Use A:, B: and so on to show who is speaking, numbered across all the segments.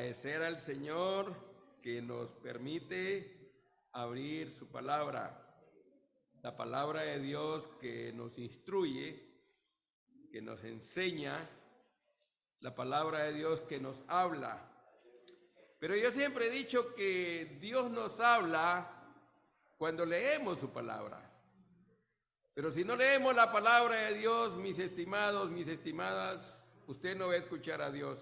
A: agradecer al Señor que nos permite abrir su palabra, la palabra de Dios que nos instruye, que nos enseña, la palabra de Dios que nos habla. Pero yo siempre he dicho que Dios nos habla cuando leemos su palabra. Pero si no leemos la palabra de Dios, mis estimados, mis estimadas, usted no va a escuchar a Dios.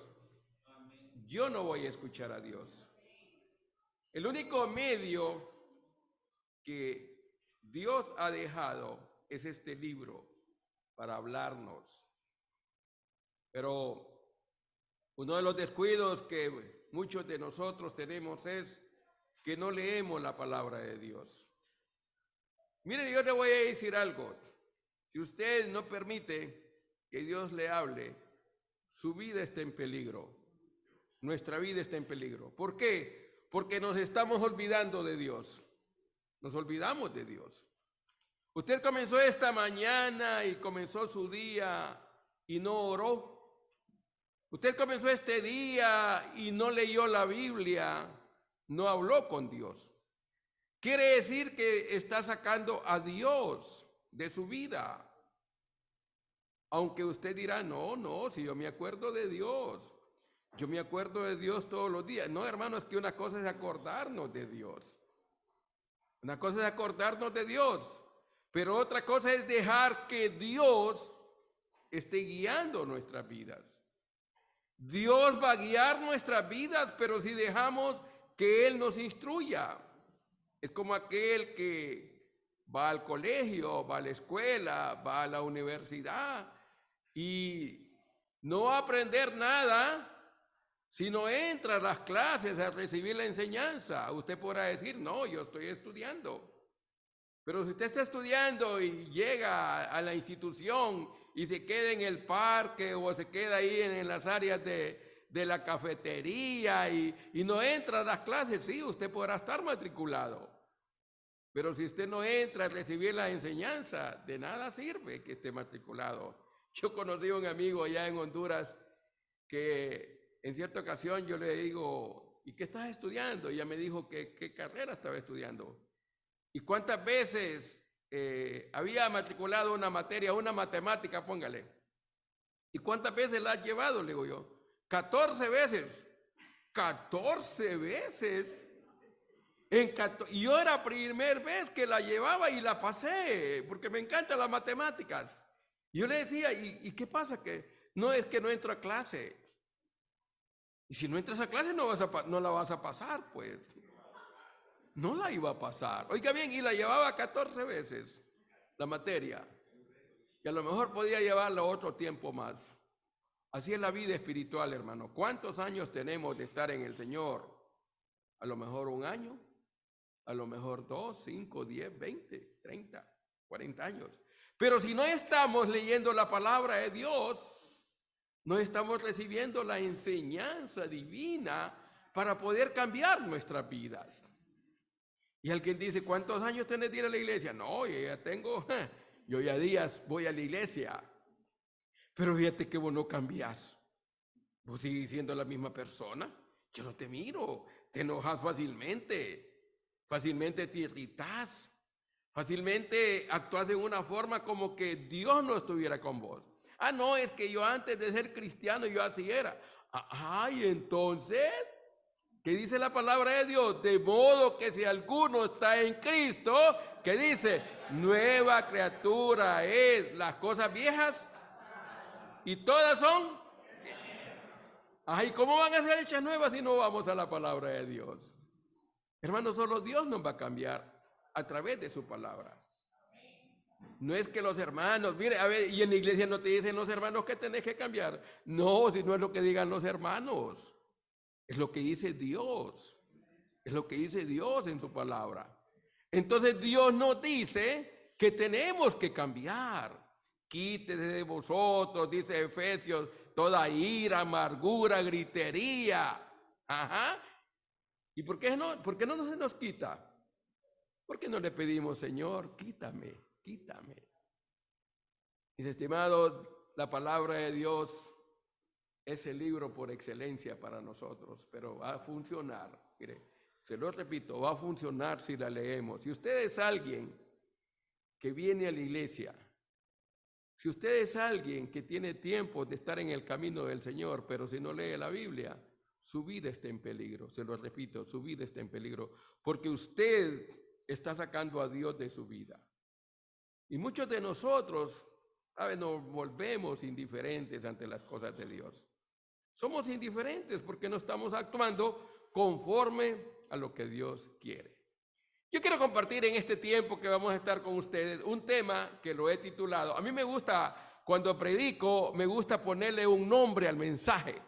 A: Yo no voy a escuchar a Dios. El único medio que Dios ha dejado es este libro para hablarnos. Pero uno de los descuidos que muchos de nosotros tenemos es que no leemos la palabra de Dios. Mire, yo le voy a decir algo. Si usted no permite que Dios le hable, su vida está en peligro. Nuestra vida está en peligro. ¿Por qué? Porque nos estamos olvidando de Dios. Nos olvidamos de Dios. Usted comenzó esta mañana y comenzó su día y no oró. Usted comenzó este día y no leyó la Biblia, no habló con Dios. Quiere decir que está sacando a Dios de su vida. Aunque usted dirá, no, si yo me acuerdo de Dios. Yo me acuerdo de Dios todos los días. No, hermano, es que una cosa es acordarnos de Dios. Una cosa es acordarnos de Dios. Pero otra cosa es dejar que Dios esté guiando nuestras vidas. Dios va a guiar nuestras vidas, pero si dejamos que Él nos instruya. Es como aquel que va al colegio, va a la escuela, va a la universidad y no va a aprender nada si no entra a las clases a recibir la enseñanza. Usted podrá decir, no, yo estoy estudiando. Pero si usted está estudiando y llega a la institución y se queda en el parque o se queda ahí en las áreas de la cafetería y no entra a las clases, sí, usted podrá estar matriculado. Pero si usted no entra a recibir la enseñanza, de nada sirve que esté matriculado. Yo conocí a un amigo allá en Honduras que en cierta ocasión yo le digo, ¿y qué estás estudiando? Y ella me dijo que qué carrera estaba estudiando. ¿Y cuántas veces había matriculado una materia, una matemática, póngale? ¿Y cuántas veces la has llevado? Le digo yo. 14 veces. 14 veces. Y yo era la primera vez que la llevaba y la pasé, porque me encantan las matemáticas. Y yo le decía, ¿y qué pasa? Que no es que no entro a clase. Y si no entras a clase no la vas a pasar, pues. No la iba a pasar. Oiga bien, y la llevaba 14 veces, la materia. Y a lo mejor podía llevarla otro tiempo más. Así es la vida espiritual, hermano. ¿Cuántos años tenemos de estar en el Señor? A lo mejor 1 año. A lo mejor 2, 5, 10, 20, 30, 40 años. Pero si no estamos leyendo la palabra de Dios, no estamos recibiendo la enseñanza divina para poder cambiar nuestras vidas. Y alguien dice, ¿cuántos años tenés de ir a la iglesia? No, yo ya días voy a la iglesia. Pero fíjate que vos no cambiás. Vos sigues siendo la misma persona. Yo no te miro, te enojas fácilmente. Fácilmente te irritas, fácilmente actúas en una forma como que Dios no estuviera con vos. Ah, no, es que yo antes de ser cristiano yo así era. Y entonces, ¿qué dice la palabra de Dios? De modo que si alguno está en Cristo, ¿qué dice? Nueva criatura es, las cosas viejas y todas son. ¿Y cómo van a ser hechas nuevas si no vamos a la palabra de Dios? Hermanos, solo Dios nos va a cambiar a través de su palabra. No es que los hermanos, mire, a ver, y en la iglesia no te dicen los hermanos que tenés que cambiar. No, si no es lo que digan los hermanos. Es lo que dice Dios. Es lo que dice Dios en su palabra. Entonces Dios nos dice que tenemos que cambiar. Quítese de vosotros, dice Efesios, toda ira, amargura, gritería. ¿Y por qué no se nos quita? Porque no le pedimos, Señor, quítame. Mis estimados, la palabra de Dios es el libro por excelencia para nosotros, pero va a funcionar. Mire, se lo repito, va a funcionar si la leemos. Si usted es alguien que viene a la iglesia, si usted es alguien que tiene tiempo de estar en el camino del Señor, pero si no lee la Biblia, su vida está en peligro. Se lo repito, su vida está en peligro, porque usted está sacando a Dios de su vida. Y muchos de nosotros, ¿sabe?, nos volvemos indiferentes ante las cosas de Dios. Somos indiferentes porque no estamos actuando conforme a lo que Dios quiere. Yo quiero compartir en este tiempo que vamos a estar con ustedes un tema que lo he titulado. A mí me gusta, cuando predico, me gusta ponerle un nombre al mensaje.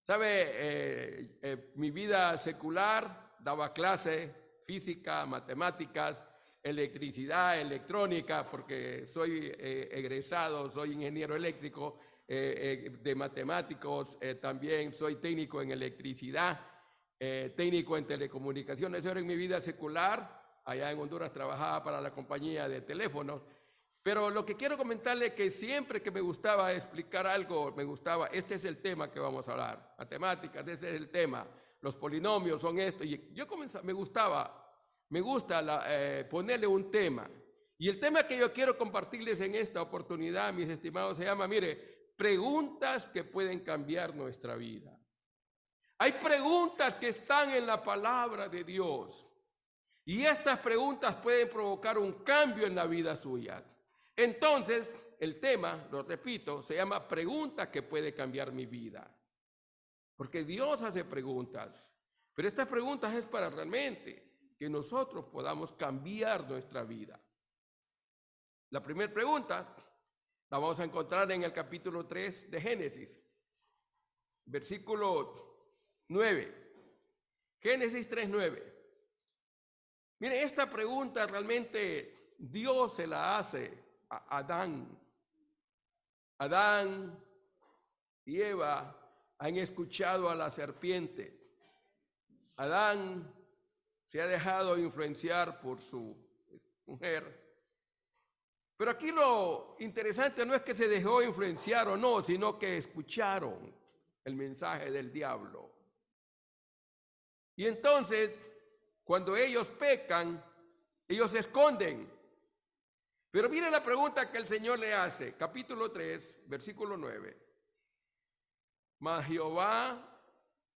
A: ¿Sabe? Mi vida secular, daba clase, física, matemáticas, electricidad, electrónica, porque soy egresado, soy ingeniero eléctrico, de matemáticos, también soy técnico en electricidad, técnico en telecomunicaciones. Eso era en mi vida secular. Allá en Honduras trabajaba para la compañía de teléfonos. Pero lo que quiero comentarle es que siempre que me gustaba explicar algo, me gustaba, este es el tema que vamos a hablar, matemáticas, este es el tema, los polinomios son esto. Y yo me gusta ponerle un tema. Y el tema que yo quiero compartirles en esta oportunidad, mis estimados, se llama, mire, preguntas que pueden cambiar nuestra vida. Hay preguntas que están en la palabra de Dios y estas preguntas pueden provocar un cambio en la vida suya. Entonces, el tema, lo repito, se llama preguntas que pueden cambiar mi vida. Porque Dios hace preguntas, pero estas preguntas es para realmente que nosotros podamos cambiar nuestra vida. La primera pregunta la vamos a encontrar en el capítulo 3 de Génesis, versículo 9. Génesis 3:9. Mire, esta pregunta realmente Dios se la hace a Adán. Adán y Eva han escuchado a la serpiente. Adán se ha dejado influenciar por su mujer. Pero aquí lo interesante no es que se dejó influenciar o no, sino que escucharon el mensaje del diablo. Y entonces, cuando ellos pecan, ellos se esconden. Pero mire la pregunta que el Señor le hace, capítulo 3, versículo 9. Mas Jehová,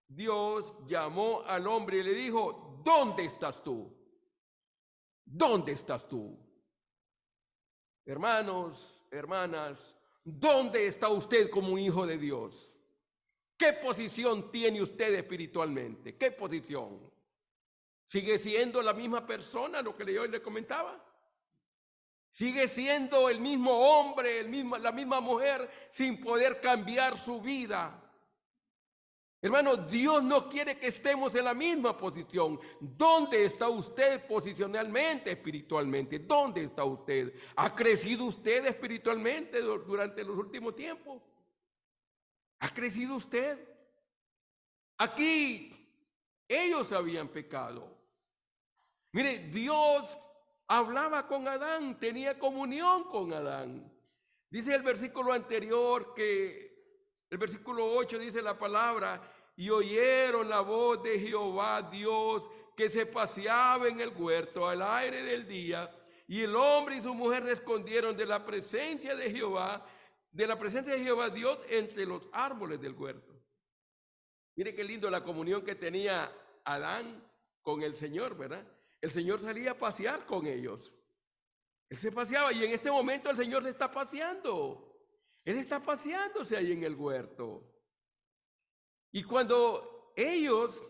A: Dios, llamó al hombre y le dijo, ¿dónde estás tú? ¿Dónde estás tú? Hermanos, hermanas, ¿dónde está usted como hijo de Dios? ¿Qué posición tiene usted espiritualmente? ¿Qué posición? ¿Sigue siendo la misma persona, lo que yo le comentaba? ¿Sigue siendo el mismo hombre, la misma mujer, sin poder cambiar su vida? Hermano, Dios no quiere que estemos en la misma posición. ¿Dónde está usted posicionalmente, espiritualmente? ¿Dónde está usted? ¿Ha crecido usted espiritualmente durante los últimos tiempos? ¿Ha crecido usted? Aquí ellos habían pecado. Mire, Dios hablaba con Adán, tenía comunión con Adán. Dice el versículo anterior el versículo 8 dice la palabra, y oyeron la voz de Jehová Dios que se paseaba en el huerto al aire del día, y el hombre y su mujer escondieron de la presencia de Jehová Dios entre los árboles del huerto. Mire qué lindo la comunión que tenía Adán con el Señor, ¿verdad? El Señor salía a pasear con ellos. Él se paseaba y en este momento el Señor se está paseando. Él está paseándose ahí en el huerto. Y cuando ellos,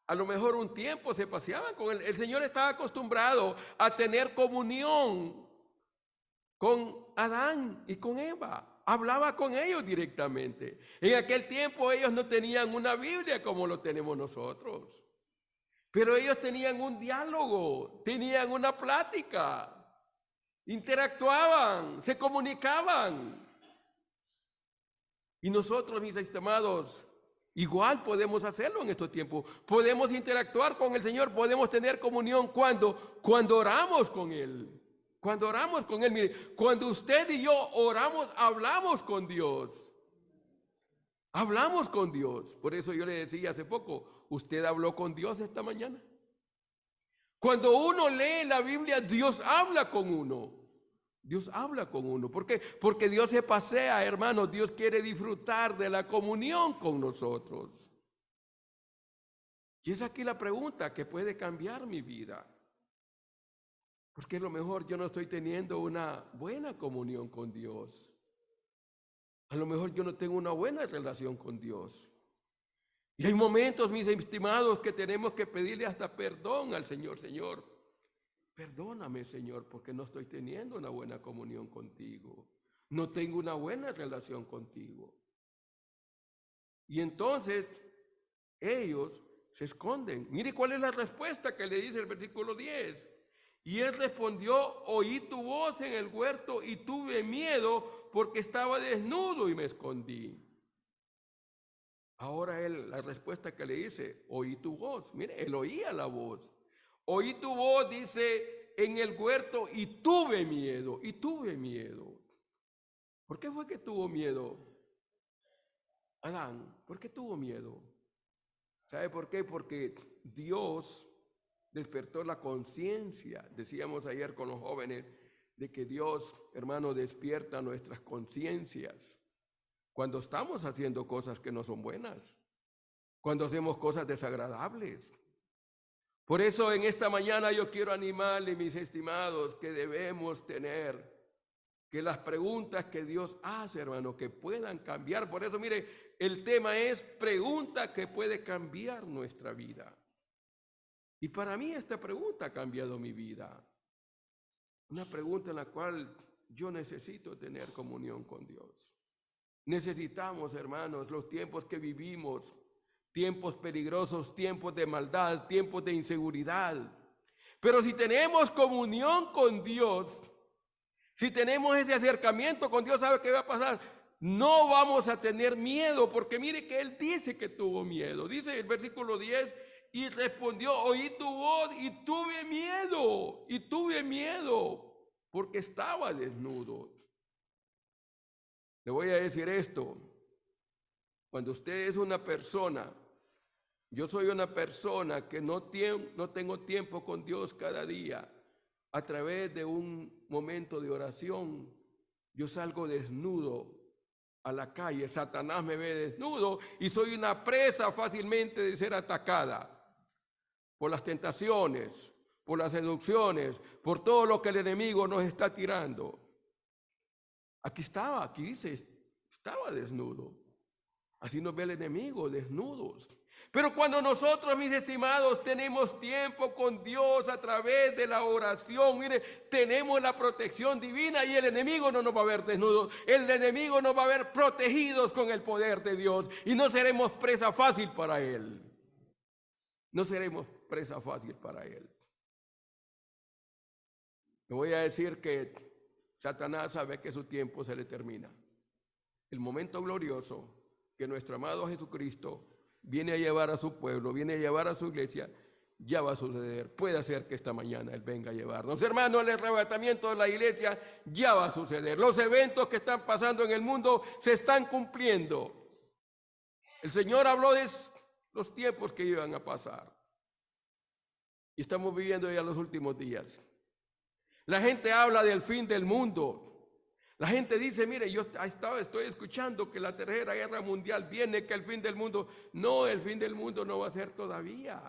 A: a lo mejor un tiempo se paseaban con él, el Señor estaba acostumbrado a tener comunión con Adán y con Eva. Hablaba con ellos directamente. En aquel tiempo ellos no tenían una Biblia como lo tenemos nosotros. Pero ellos tenían un diálogo, tenían una plática. Interactuaban, se comunicaban. Y nosotros, mis estimados, igual podemos hacerlo en estos tiempos. Podemos interactuar con el Señor, podemos tener comunión cuando oramos con Él. Cuando oramos con Él, mire, cuando usted y yo oramos, hablamos con Dios. Hablamos con Dios. Por eso yo le decía hace poco, ¿usted habló con Dios esta mañana? Cuando uno lee la Biblia, Dios habla con uno. Dios habla con uno. ¿Por qué? Porque Dios se pasea, hermanos. Dios quiere disfrutar de la comunión con nosotros. Y es aquí la pregunta que puede cambiar mi vida. Porque a lo mejor yo no estoy teniendo una buena comunión con Dios. A lo mejor yo no tengo una buena relación con Dios. Y hay momentos, mis estimados, que tenemos que pedirle hasta perdón al Señor. Señor, perdóname, Señor, porque no estoy teniendo una buena comunión contigo. No tengo una buena relación contigo. Y entonces ellos se esconden. Mire cuál es la respuesta que le dice el versículo 10. Y él respondió, oí tu voz en el huerto y tuve miedo porque estaba desnudo y me escondí. Ahora la respuesta que le dice, oí tu voz. Mire, él oía la voz. Oí tu voz, dice, en el huerto y tuve miedo. ¿Por qué fue que tuvo miedo? Adán, ¿por qué tuvo miedo? ¿Sabe por qué? Porque Dios despertó la conciencia. Decíamos ayer con los jóvenes de que Dios, hermano, despierta nuestras conciencias cuando estamos haciendo cosas que no son buenas, cuando hacemos cosas desagradables. Por eso en esta mañana yo quiero animarle, mis estimados, que debemos tener que las preguntas que Dios hace, hermano, que puedan cambiar. Por eso, mire, el tema es pregunta que puede cambiar nuestra vida. Y para mí esta pregunta ha cambiado mi vida. Una pregunta en la cual yo necesito tener comunión con Dios. Necesitamos, hermanos, los tiempos que vivimos, tiempos peligrosos, tiempos de maldad, tiempos de inseguridad. Pero si tenemos comunión con Dios, si tenemos ese acercamiento con Dios, ¿sabe qué va a pasar? No vamos a tener miedo, porque mire que Él dice que tuvo miedo. Dice el versículo 10, y respondió, oí tu voz y tuve miedo, porque estaba desnudo. Le voy a decir esto, cuando usted es una persona, yo soy una persona que no tengo tiempo con Dios cada día, a través de un momento de oración, yo salgo desnudo a la calle, Satanás me ve desnudo y soy una presa fácilmente de ser atacada por las tentaciones, por las seducciones, por todo lo que el enemigo nos está tirando. Aquí dice, estaba desnudo. Así nos ve el enemigo, desnudos. Pero cuando nosotros, mis estimados, tenemos tiempo con Dios a través de la oración, mire, tenemos la protección divina y el enemigo no nos va a ver desnudos. El enemigo nos va a ver protegidos con el poder de Dios y no seremos presa fácil para él. No seremos presa fácil para él. Le voy a decir que Satanás sabe que su tiempo se le termina. El momento glorioso que nuestro amado Jesucristo viene a llevar a su pueblo, viene a llevar a su iglesia, ya va a suceder. Puede ser que esta mañana Él venga a llevarnos. Hermanos, el arrebatamiento de la iglesia ya va a suceder. Los eventos que están pasando en el mundo se están cumpliendo. El Señor habló de los tiempos que iban a pasar. Y estamos viviendo ya los últimos días. La gente habla del fin del mundo. La gente dice, mire, yo estoy escuchando que la tercera guerra mundial viene, que el fin del mundo. No, el fin del mundo no va a ser todavía.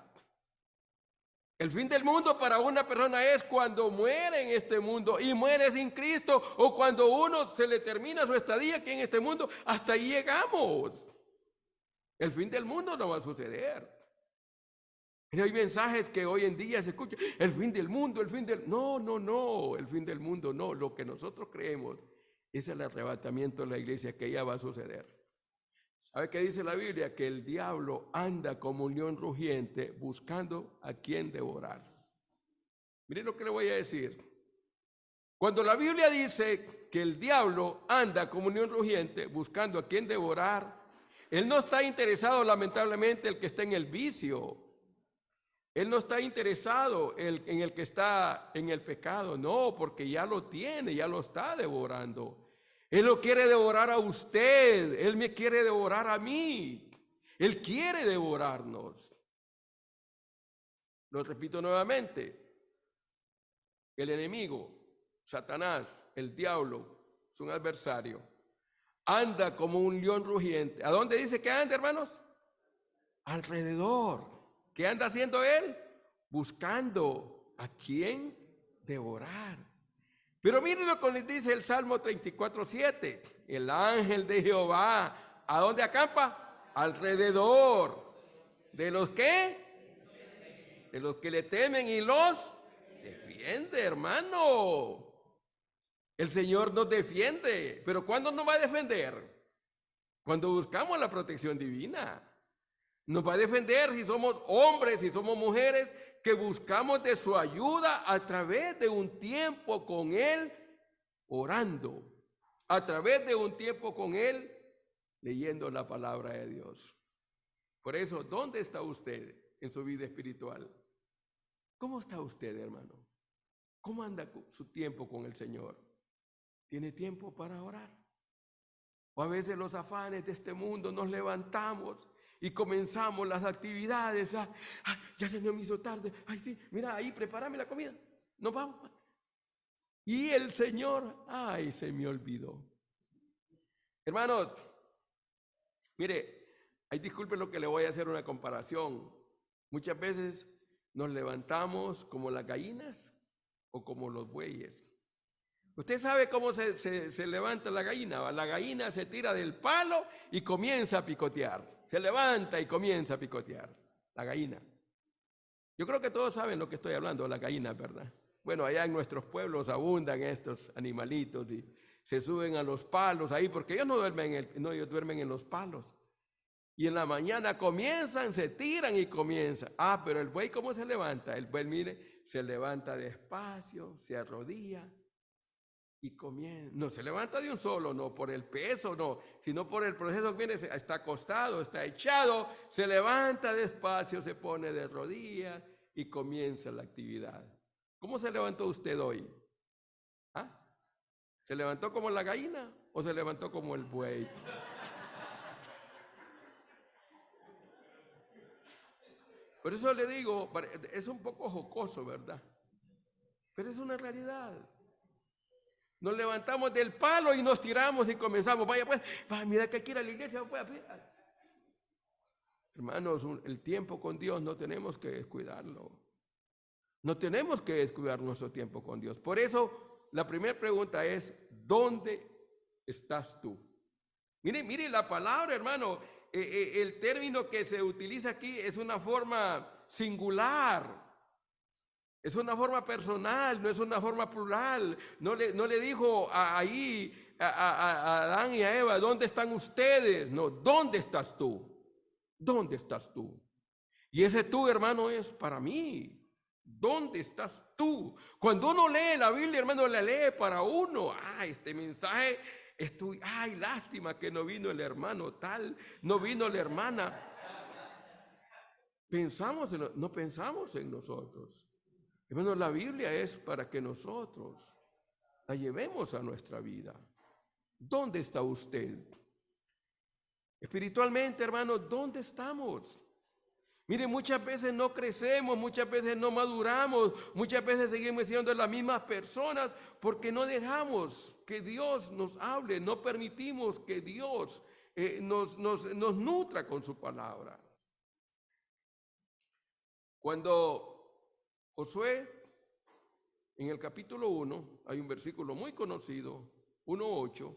A: El fin del mundo para una persona es cuando muere en este mundo y muere sin Cristo, o cuando uno se le termina su estadía aquí en este mundo, hasta ahí llegamos. El fin del mundo no va a suceder. Y hay mensajes que hoy en día se escuchan, el fin del mundo, el fin del... No, el fin del mundo no. Lo que nosotros creemos es el arrebatamiento de la iglesia que ya va a suceder. ¿Sabe qué dice la Biblia? Que el diablo anda como un león rugiente buscando a quien devorar. Miren lo que le voy a decir. Cuando la Biblia dice que el diablo anda como un león rugiente buscando a quien devorar, él no está interesado, lamentablemente, el que está en el vicio. Él no está interesado en el que está en el pecado, no, porque ya lo tiene, ya lo está devorando. Él lo quiere devorar a usted. Él me quiere devorar a mí. Él quiere devorarnos. Lo repito nuevamente. El enemigo, Satanás, el diablo, su adversario, anda como un león rugiente. ¿A dónde dice que anda, hermanos? Alrededor. ¿Qué anda haciendo él? Buscando a quién devorar. Pero miren lo que les dice el Salmo 34:7. El ángel de Jehová, ¿a dónde acampa? Alrededor. ¿De los qué? De los que le temen y los defiende, hermano. El Señor nos defiende. ¿Pero cuándo nos va a defender? Cuando buscamos la protección divina. Nos va a defender si somos hombres, si somos mujeres, que buscamos de su ayuda a través de un tiempo con Él orando, a través de un tiempo con Él leyendo la palabra de Dios. Por eso, ¿dónde está usted en su vida espiritual? ¿Cómo está usted, hermano? ¿Cómo anda su tiempo con el Señor? ¿Tiene tiempo para orar? O a veces los afanes de este mundo nos levantamos y comenzamos las actividades. Ya se me hizo tarde. Ay, sí, mira, ahí prepárame la comida. Nos vamos. Y el Señor, ay, se me olvidó. Hermanos, mire, ay, disculpe lo que le voy a hacer una comparación. Muchas veces nos levantamos como las gallinas o como los bueyes. Usted sabe cómo se levanta la gallina. La gallina se tira del palo y comienza a picotear. Se levanta y comienza a picotear. La gallina. Yo creo que todos saben lo que estoy hablando, la gallina, ¿verdad? Bueno, allá en nuestros pueblos abundan estos animalitos y se suben a los palos ahí porque ellos no duermen ellos duermen en los palos. Y en la mañana comienzan, se tiran y comienzan. Pero el buey, ¿cómo se levanta? El buey, mire, se levanta despacio, se arrodilla y comienza. No se levanta de un solo, no por el peso, no, sino por el proceso que viene, está acostado, está echado, se levanta despacio, se pone de rodillas y comienza la actividad. ¿Cómo se levantó usted hoy? ¿Se levantó como la gallina o se levantó como el buey? Por eso le digo, es un poco jocoso, ¿verdad? Pero es una realidad. Nos levantamos del palo y nos tiramos y comenzamos. Vaya pues, mira que aquí ir a la iglesia. Hermanos, el tiempo con Dios no tenemos que descuidarlo. No tenemos que descuidar nuestro tiempo con Dios. Por eso, la primera pregunta es, ¿dónde estás tú? Mire la palabra, hermano. El término que se utiliza aquí es una forma singular. Es una forma personal, no es una forma plural. No le dijo a Adán y a Eva, ¿dónde están ustedes? No, ¿dónde estás tú? ¿Dónde estás tú? Y ese tú, hermano, es para mí. ¿Dónde estás tú? Cuando uno lee la Biblia, hermano, la lee para uno. Este mensaje, lástima que no vino el hermano tal, no vino la hermana. No pensamos en nosotros. Hermano, la Biblia es para que nosotros la llevemos a nuestra vida. ¿Dónde está usted? Espiritualmente, hermano, ¿dónde estamos? Mire, muchas veces no crecemos, muchas veces no maduramos, muchas veces seguimos siendo las mismas personas porque no dejamos que Dios nos hable, no permitimos que Dios nos nutra con su palabra. Cuando Josué, en el capítulo 1, hay un versículo muy conocido, 1:8,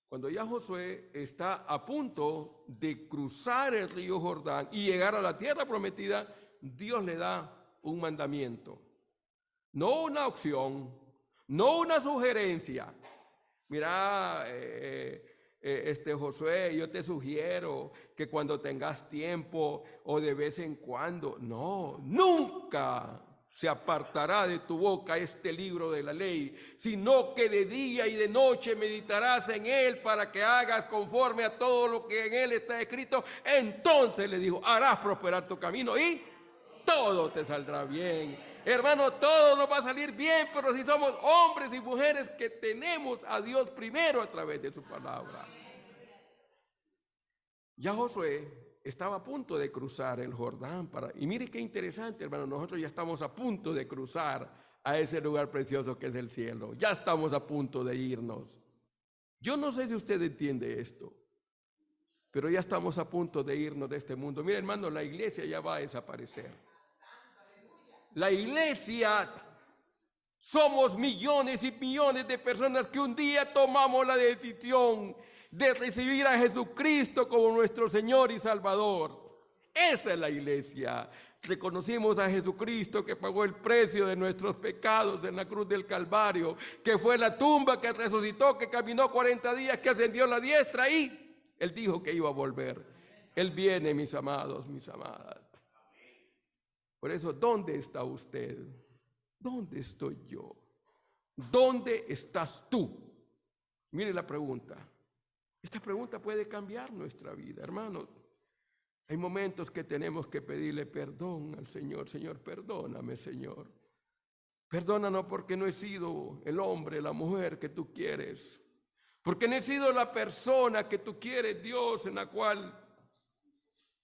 A: cuando ya Josué está a punto de cruzar el río Jordán y llegar a la tierra prometida, Dios le da un mandamiento, no una opción, no una sugerencia. Mira, Josué, yo te sugiero que cuando tengas tiempo o de vez en cuando, no, nunca se apartará de tu boca este libro de la ley, sino que de día y de noche meditarás en él para que hagas conforme a todo lo que en él está escrito. Entonces le dijo, harás prosperar tu camino y todo te saldrá bien. Hermano, todo nos va a salir bien, pero si somos hombres y mujeres que tenemos a Dios primero a través de su palabra. Ya Josué estaba a punto de cruzar el Jordán y mire qué interesante, hermano, nosotros ya estamos a punto de cruzar a ese lugar precioso que es el cielo. Ya estamos a punto de irnos. Yo no sé si usted entiende esto, pero ya estamos a punto de irnos de este mundo. Mire, hermano, la iglesia ya va a desaparecer. La iglesia somos millones y millones de personas que un día tomamos la decisión de recibir a Jesucristo como nuestro Señor y Salvador. Esa es la iglesia. Reconocimos a Jesucristo que pagó el precio de nuestros pecados en la cruz del Calvario, que fue la tumba, que resucitó, que caminó 40 días, que ascendió a la diestra y Él dijo que iba a volver. Él viene, mis amados, mis amadas. Por eso, ¿dónde está usted? ¿Dónde estoy yo? ¿Dónde estás tú? Mire la pregunta. Esta pregunta puede cambiar nuestra vida, hermanos. Hay momentos que tenemos que pedirle perdón al Señor. Señor, perdóname, Señor. Perdónanos porque no he sido el hombre, la mujer que tú quieres. Porque no he sido la persona que tú quieres, Dios, en la cual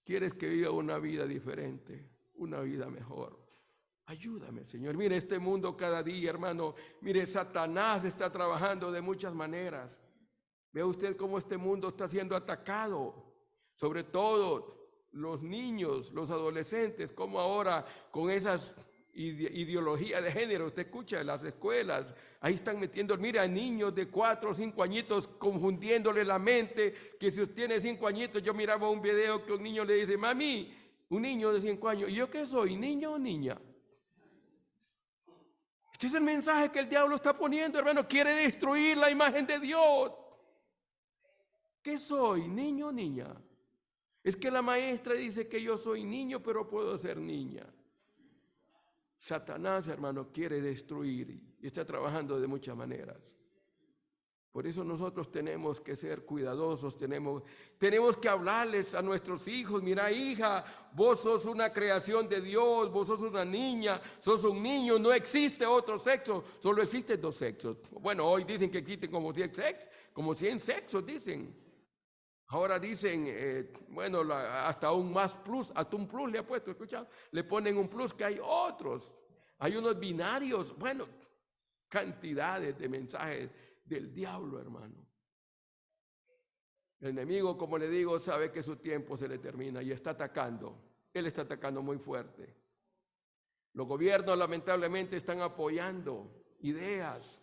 A: quieres que viva una vida diferente, una vida mejor. Ayúdame, Señor. Mire este mundo cada día, hermano. Mire, Satanás está trabajando de muchas maneras. Vea usted cómo este mundo está siendo atacado. Sobre todo los niños, los adolescentes, como ahora con esas ideologías de género. Usted escucha en las escuelas, ahí están metiendo, mira, a niños de 4 o 5 añitos, confundiéndole la mente, que si usted tiene 5 añitos, yo miraba un video que un niño le dice, mami, un niño de 5 años, ¿y yo qué soy, niño o niña? Este es el mensaje que el diablo está poniendo, hermano. Quiere destruir la imagen de Dios. ¿Qué soy, niño o niña? Es que la maestra dice que yo soy niño, pero puedo ser niña. Satanás, hermano, quiere destruir y está trabajando de muchas maneras. Por eso nosotros tenemos que ser cuidadosos, tenemos que hablarles a nuestros hijos, mira hija, vos sos una creación de Dios, vos sos una niña, sos un niño, no existe otro sexo, solo existen 2 sexos. Bueno, hoy dicen que existen como 100 sexos, dicen. Ahora dicen, bueno, hasta un más plus, hasta un plus le ha puesto, ¿escuchado? Le ponen un plus que hay otros, hay unos binarios, bueno, cantidades de mensajes del diablo, hermano. El enemigo, como le digo, sabe que su tiempo se le termina y está atacando. Él está atacando muy fuerte. Los gobiernos lamentablemente están apoyando ideas,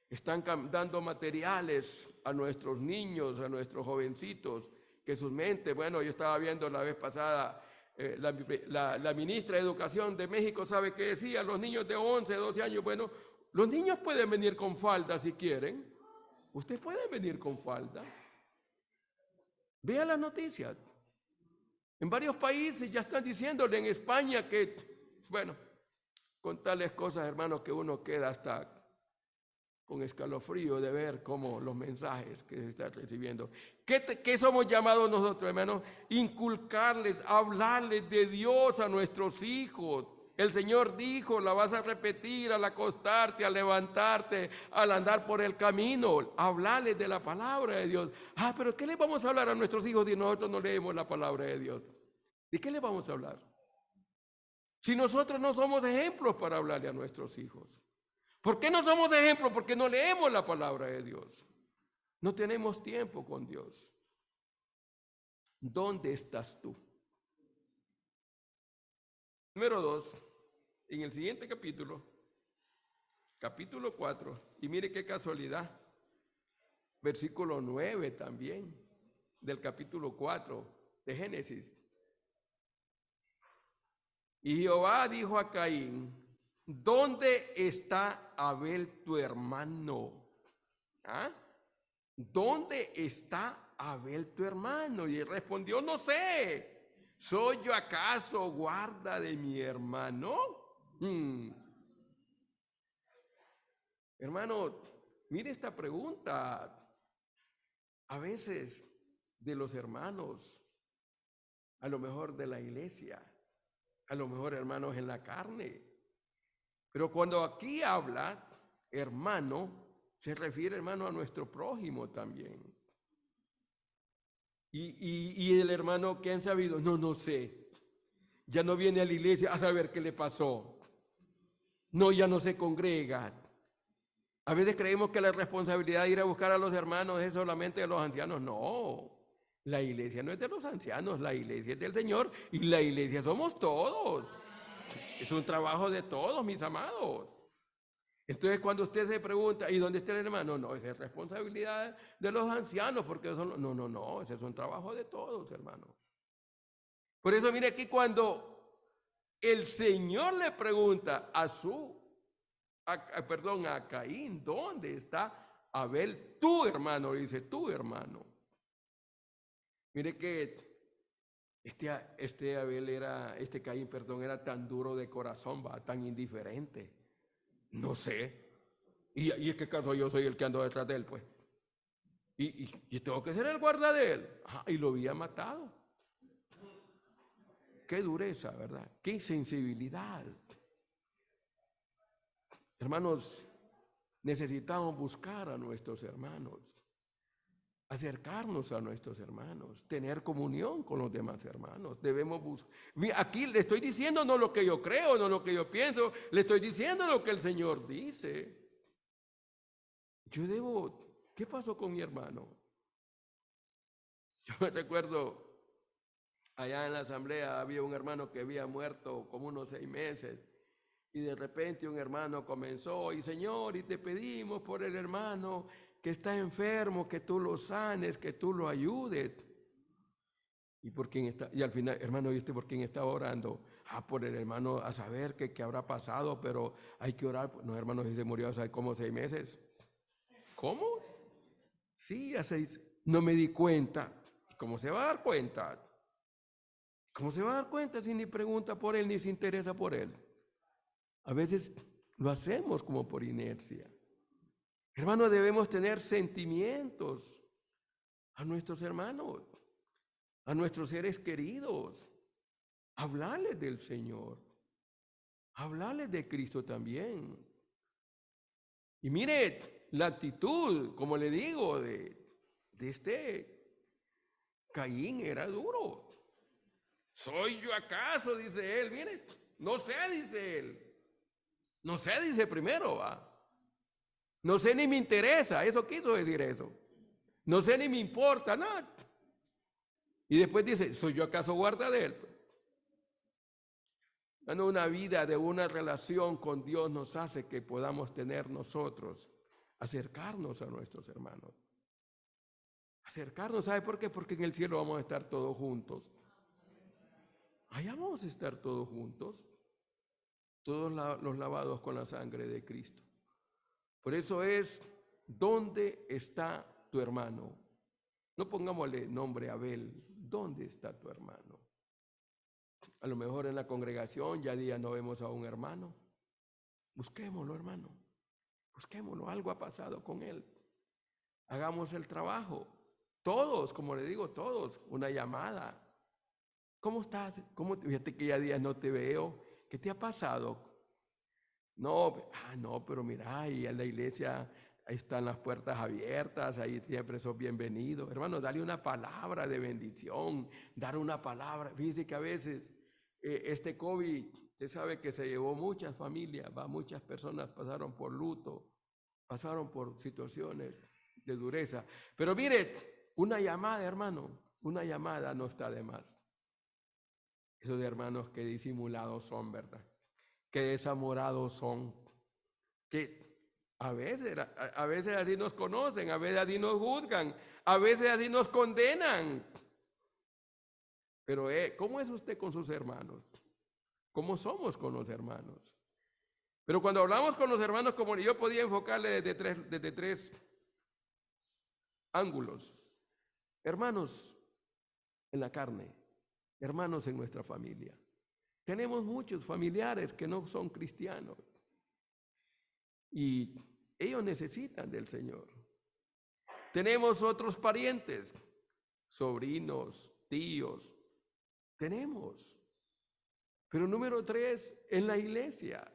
A: están dando materiales a nuestros niños, a nuestros jovencitos, que sus mentes, bueno, yo estaba viendo la vez pasada, la ministra de Educación de México, ¿sabe qué decía? Los niños de 11, 12 años, bueno, los niños pueden venir con falda si quieren. Usted puede venir con falda. Vea las noticias. En varios países ya están diciéndole, en España que, bueno, con tales cosas, hermanos, que uno queda hasta con escalofrío de ver cómo los mensajes que se están recibiendo. ¿Qué somos llamados nosotros, hermanos? Inculcarles, hablarles de Dios a nuestros hijos. El Señor dijo, la vas a repetir al acostarte, al levantarte, al andar por el camino. Hablarles de la palabra de Dios. Pero ¿qué le vamos a hablar a nuestros hijos si nosotros no leemos la palabra de Dios? ¿De qué le vamos a hablar? Si nosotros no somos ejemplos para hablarle a nuestros hijos. ¿Por qué no somos ejemplos? Porque no leemos la palabra de Dios. No tenemos tiempo con Dios. ¿Dónde estás tú? Número 2, en el siguiente capítulo, capítulo 4, y mire qué casualidad, versículo 9 también, del capítulo 4 de Génesis. Y Jehová dijo a Caín, ¿dónde está Abel tu hermano? ¿Dónde está Abel tu hermano? Y él respondió, no sé. ¿Soy yo acaso guarda de mi hermano? Hermano, mire esta pregunta. A veces de los hermanos, a lo mejor de la iglesia, A lo mejor hermanos en la carne. Pero cuando aquí habla hermano, se refiere, hermano, a nuestro prójimo también. Y el hermano que han sabido, no sé. Ya no viene a la iglesia a saber qué le pasó. No, ya no se congrega. A veces creemos que la responsabilidad de ir a buscar a los hermanos es solamente de los ancianos. No, la iglesia no es de los ancianos, la iglesia es del Señor y la iglesia somos todos. Es un trabajo de todos, mis amados. Entonces, cuando usted se pregunta, ¿y dónde está el hermano? No, esa es responsabilidad de los ancianos, porque son, no, ese es un trabajo de todos, hermano. Por eso, mire aquí cuando el Señor le pregunta a Caín, ¿dónde está Abel? Tu hermano, dice, tu hermano. Mire que Caín, era tan duro de corazón, tan indiferente. No sé. Y es que caso yo soy el que ando detrás de él, pues. Y tengo que ser el guarda de él. Y lo había matado. Qué dureza, ¿verdad? Qué insensibilidad. Hermanos, necesitamos buscar a nuestros hermanos, acercarnos a nuestros hermanos, tener comunión con los demás hermanos. Debemos buscar. Aquí le estoy diciendo no lo que yo creo, no lo que yo pienso, le estoy diciendo lo que el Señor dice. ¿Qué pasó con mi hermano? Yo me recuerdo, allá en la asamblea había un hermano que había muerto como unos 6 meses. Y de repente un hermano comenzó, y Señor, y te pedimos por el hermano que está enfermo, que tú lo sanes, que tú lo ayudes. ¿Y por quién está? Y al final, hermano, ¿y usted por quién está orando? Por el hermano, a saber qué habrá pasado, pero hay que orar. No, hermano, si se murió hace como 6 meses. ¿Cómo? Sí, no me di cuenta. ¿Cómo se va a dar cuenta? ¿Cómo se va a dar cuenta si ni pregunta por él, ni se interesa por él? A veces lo hacemos como por inercia. Hermanos, debemos tener sentimientos a nuestros hermanos, a nuestros seres queridos. Hablarles del Señor. Hablarles de Cristo también. Y mire, la actitud, como le digo, de Caín era duro. ¿Soy yo acaso? Dice él. Mire, no sé, dice él. No sé, dice primero, va. No sé ni me interesa, eso quiso decir eso. No sé ni me importa, nada. Y después dice, ¿soy yo acaso guarda de él? Una vida de una relación con Dios nos hace que podamos tener nosotros, acercarnos a nuestros hermanos. Acercarnos, ¿sabe por qué? Porque en el cielo vamos a estar todos juntos. Allá vamos a estar todos juntos, todos los lavados con la sangre de Cristo. Por eso es, ¿dónde está tu hermano? No pongámosle nombre a Abel, ¿dónde está tu hermano? A lo mejor en la congregación ya día no vemos a un hermano. Busquémoslo, hermano. Busquémoslo, algo ha pasado con él. Hagamos el trabajo. Todos, como le digo, todos, una llamada. ¿Cómo estás? Fíjate que ya días no te veo. ¿Qué te ha pasado? No, pero mira, ahí en la iglesia ahí están las puertas abiertas, ahí siempre sos bienvenido. Hermano, dale una palabra de bendición, dar una palabra. Fíjese que a veces este COVID, usted sabe que se llevó muchas familias, muchas personas pasaron por luto, pasaron por situaciones de dureza. Pero mire, una llamada, hermano, una llamada no está de más. Esos hermanos que disimulados son, ¿verdad? Que desamorados son, que a veces así nos conocen, a veces así nos juzgan, a veces así nos condenan. Pero ¿cómo es usted con sus hermanos? ¿Cómo somos con los hermanos? Pero cuando hablamos con los hermanos, como yo podía enfocarle desde tres ángulos. Hermanos en la carne, hermanos en nuestra familia. Tenemos muchos familiares que no son cristianos y ellos necesitan del Señor. Tenemos otros parientes, sobrinos, tíos, tenemos. Pero número 3, en la iglesia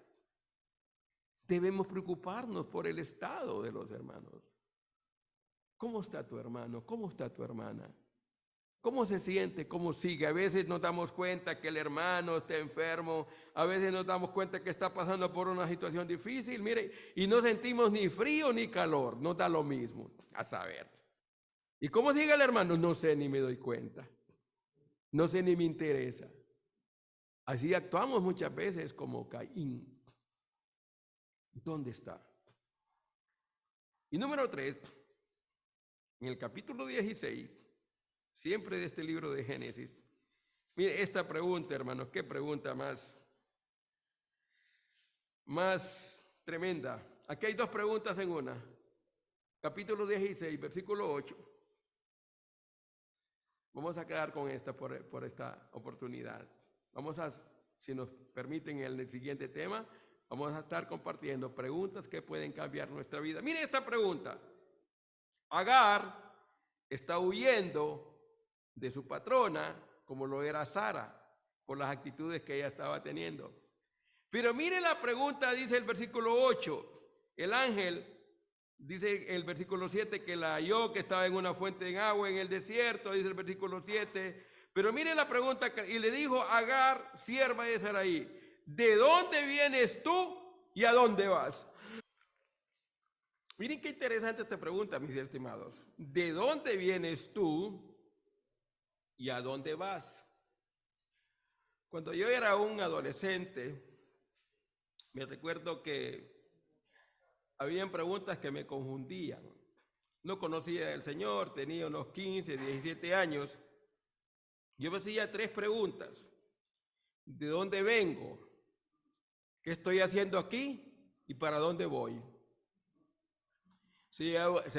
A: debemos preocuparnos por el estado de los hermanos. ¿Cómo está tu hermano? ¿Cómo está tu hermana? ¿Cómo se siente? ¿Cómo sigue? A veces nos damos cuenta que el hermano está enfermo, a veces nos damos cuenta que está pasando por una situación difícil, mire, y no sentimos ni frío ni calor, nos da lo mismo, a saber. ¿Y cómo sigue el hermano? No sé, ni me doy cuenta, no sé, ni me interesa. Así actuamos muchas veces como Caín. ¿Dónde está? Y número 3, en el capítulo 16, siempre de este libro de Génesis, mire esta pregunta, hermanos, qué pregunta más tremenda. Aquí hay 2 preguntas en una. Capítulo 16, versículo 8. Vamos a quedar con esta por esta oportunidad. Vamos a, si nos permiten, en el siguiente tema, vamos a estar compartiendo preguntas que pueden cambiar nuestra vida. Mire esta pregunta. Agar está huyendo de su patrona, como lo era Sara, por las actitudes que ella estaba teniendo. Pero mire la pregunta, dice el versículo 8. El ángel, dice el versículo 7, que la halló, que estaba en una fuente de agua en el desierto, dice el versículo 7. Pero mire la pregunta, y le dijo Agar, sierva de Sarai, ¿de dónde vienes tú y a dónde vas? Miren qué interesante esta pregunta, mis estimados. ¿De dónde vienes tú y a dónde vas? Cuando yo era un adolescente, me recuerdo que habían preguntas que me confundían. No conocía al Señor, tenía unos 15, 17 años. Yo me hacía 3 preguntas. ¿De dónde vengo? ¿Qué estoy haciendo aquí? ¿Y para dónde voy? Sí,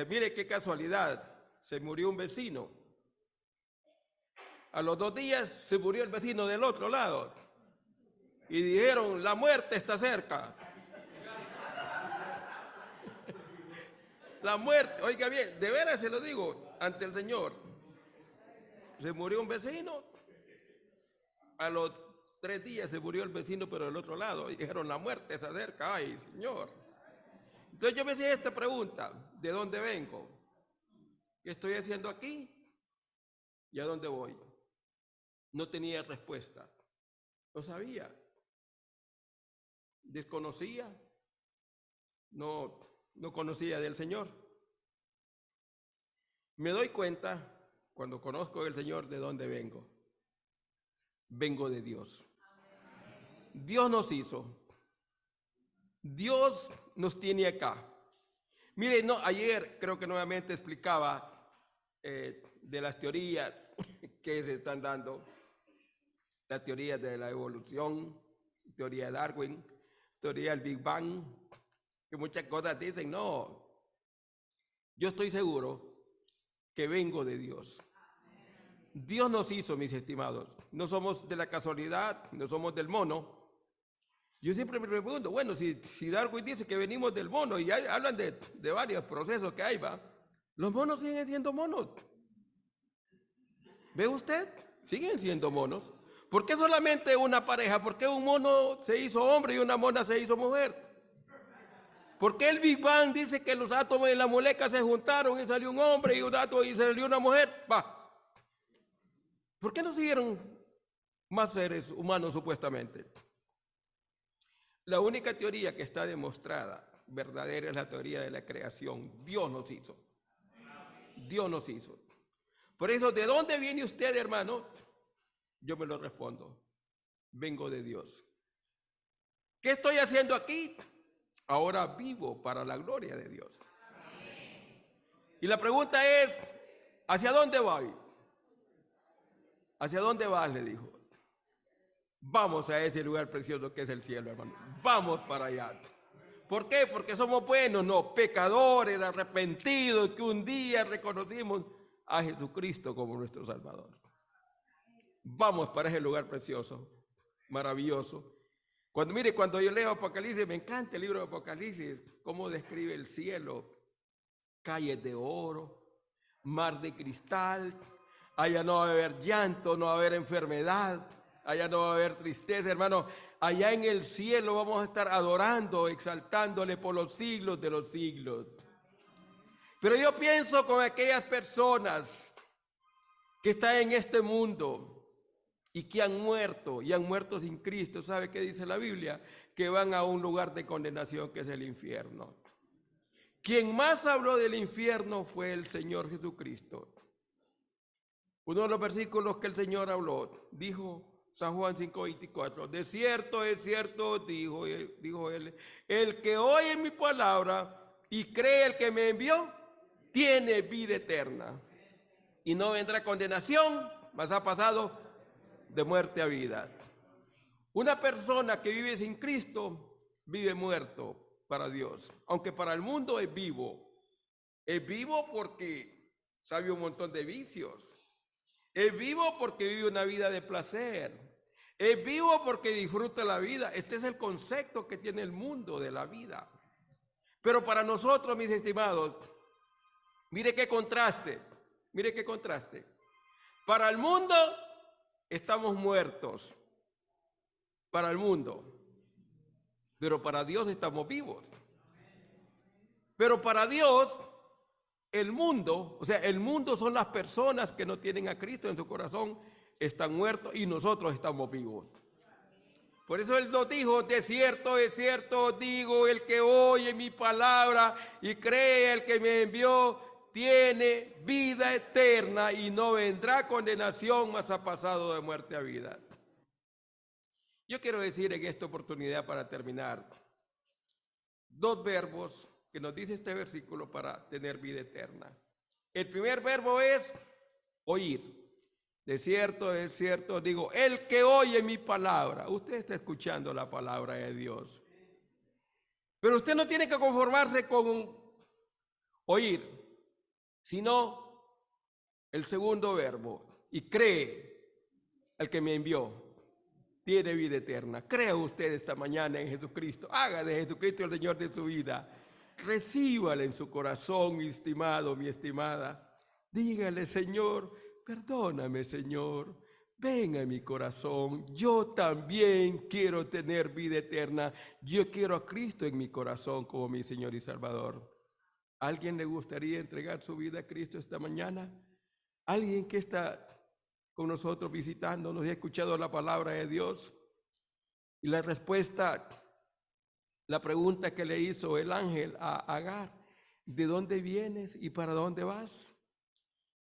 A: mire qué casualidad, se murió un vecino. A los 2 días se murió el vecino del otro lado. Y dijeron, la muerte está cerca. La muerte, oiga bien, de veras se lo digo ante el Señor. Se murió un vecino. A los 3 días se murió el vecino, pero del otro lado. Y dijeron, la muerte está cerca. Ay, Señor. Entonces yo me hacía esta pregunta, ¿de dónde vengo? ¿Qué estoy haciendo aquí? ¿Y a dónde voy? No tenía respuesta. No sabía. Desconocía. No conocía del Señor. Me doy cuenta, cuando conozco del Señor, de dónde vengo. Vengo de Dios. Dios nos hizo. Dios nos tiene acá. Mire, ayer creo que nuevamente explicaba de las teorías que se están dando, las teorías de la evolución, teoría de Darwin, teoría del Big Bang, que muchas cosas dicen, no, yo estoy seguro que vengo de Dios. Dios nos hizo, mis estimados, no somos de la casualidad, no somos del mono. Yo siempre me pregunto, bueno, si Darwin dice que venimos del mono y hablan de varios procesos que hay, ¿va? Los monos siguen siendo monos. ¿Ve usted? Siguen siendo monos. ¿Por qué solamente una pareja? ¿Por qué un mono se hizo hombre y una mona se hizo mujer? ¿Por qué el Big Bang dice que los átomos de la molécula se juntaron y salió un hombre y un átomo y salió una mujer? Va. ¿Por qué no siguieron más seres humanos supuestamente? La única teoría que está demostrada verdadera es la teoría de la creación. Dios nos hizo. Dios nos hizo. Por eso, ¿de dónde viene usted, hermano? Yo me lo respondo. Vengo de Dios. ¿Qué estoy haciendo aquí? Ahora vivo para la gloria de Dios. Y la pregunta es, ¿hacia dónde voy? ¿Hacia dónde vas? Le dijo. Vamos a ese lugar precioso que es el cielo, hermano. Vamos para allá. ¿Por qué? Porque somos buenos, no, pecadores, arrepentidos, que un día reconocimos a Jesucristo como nuestro Salvador. Vamos para ese lugar precioso, maravilloso. Cuando yo leo Apocalipsis, me encanta el libro de Apocalipsis, cómo describe el cielo, calles de oro, mar de cristal, allá no va a haber llanto, no va a haber enfermedad, allá no va a haber tristeza, hermano. Allá en el cielo vamos a estar adorando, exaltándole por los siglos de los siglos. Pero yo pienso con aquellas personas que están en este mundo y que han muerto sin Cristo. ¿Sabe qué dice la Biblia? Que van a un lugar de condenación que es el infierno. Quien más habló del infierno fue el Señor Jesucristo. Uno de los versículos que el Señor habló, dijo San Juan 5:24, de cierto es cierto, dijo él, el que oye mi palabra y cree el que me envió, tiene vida eterna y no vendrá condenación, mas ha pasado de muerte a vida. Una persona que vive sin Cristo vive muerto para Dios, aunque para el mundo es vivo. Es vivo porque sabe un montón de vicios. Es vivo porque vive una vida de placer. Es vivo porque disfruta la vida. Este es el concepto que tiene el mundo de la vida. Pero para nosotros, mis estimados, mire qué contraste. Para el mundo estamos muertos. Para el mundo. Pero para Dios estamos vivos. Pero para Dios, el mundo, o sea, el mundo son las personas que no tienen a Cristo en su corazón, están muertos y nosotros estamos vivos. Por eso Él nos dijo, de cierto, digo, el que oye mi palabra y cree el que me envió, tiene vida eterna y no vendrá condenación, mas ha pasado de muerte a vida. Yo quiero decir en esta oportunidad para terminar, dos verbos que nos dice este versículo para tener vida eterna. El primer verbo es oír. De cierto, digo, el que oye mi palabra. Usted está escuchando la palabra de Dios. Pero usted no tiene que conformarse con oír, sino el segundo verbo, y cree el que me envió. Tiene vida eterna. Crea usted esta mañana en Jesucristo. Haga de Jesucristo el Señor de su vida. Recíbale en su corazón, mi estimado, mi estimada. Dígale, Señor, perdóname, Señor. Ven a mi corazón. Yo también quiero tener vida eterna. Yo quiero a Cristo en mi corazón como mi Señor y Salvador. ¿A alguien le gustaría entregar su vida a Cristo esta mañana? ¿Alguien que está con nosotros visitándonos y ha escuchado la palabra de Dios? Y la respuesta, la pregunta que le hizo el ángel a Agar, ¿de dónde vienes y para dónde vas?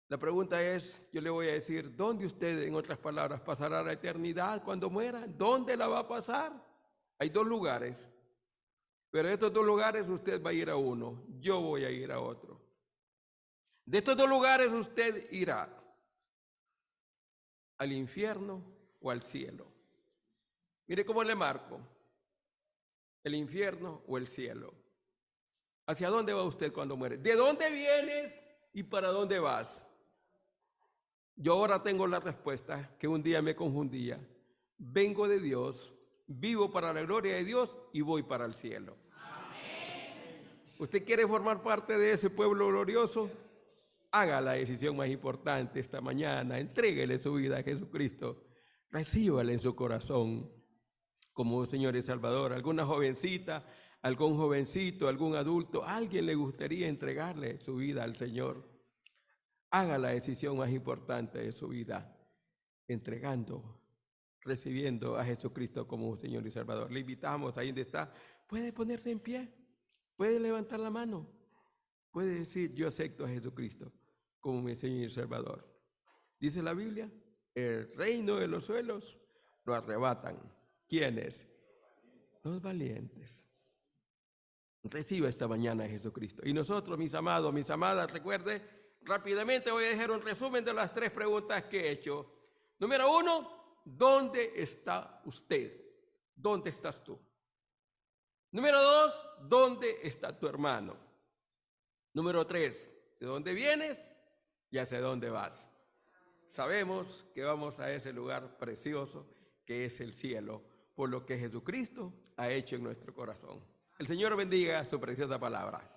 A: La pregunta es, yo le voy a decir, ¿dónde usted, en otras palabras, pasará la eternidad cuando muera? ¿Dónde la va a pasar? Hay dos lugares, pero de estos dos lugares usted va a ir a uno, yo voy a ir a otro. De estos dos lugares usted irá al infierno o al cielo. Mire cómo le marco, el infierno o el cielo. ¿Hacia dónde va usted cuando muere? ¿De dónde vienes y para dónde vas? Yo ahora tengo la respuesta que un día me confundía. Vengo de Dios, vivo para la gloria de Dios y voy para el cielo. Amén. ¿Usted quiere formar parte de ese pueblo glorioso? Haga la decisión más importante esta mañana, entréguele su vida a Jesucristo, recíbale en su corazón como Señor y Salvador. Alguna jovencita, algún jovencito, algún adulto, ¿a alguien le gustaría entregarle su vida al Señor? Haga la decisión más importante de su vida, entregando, recibiendo a Jesucristo como Señor y Salvador. Le invitamos ahí donde está, puede ponerse en pie, puede levantar la mano. Puede decir, yo acepto a Jesucristo como mi Señor y Salvador. Dice la Biblia, el reino de los cielos lo arrebatan. ¿Quiénes? Los valientes. Reciba esta mañana a Jesucristo. Y nosotros, mis amados, mis amadas, recuerde, rápidamente voy a dejar un resumen de las 3 preguntas que he hecho. Número 1, ¿dónde está usted? ¿Dónde estás tú? Número 2, ¿dónde está tu hermano? Número 3, ¿de dónde vienes y hacia dónde vas? Sabemos que vamos a ese lugar precioso que es el cielo, por lo que Jesucristo ha hecho en nuestro corazón. El Señor bendiga su preciosa palabra.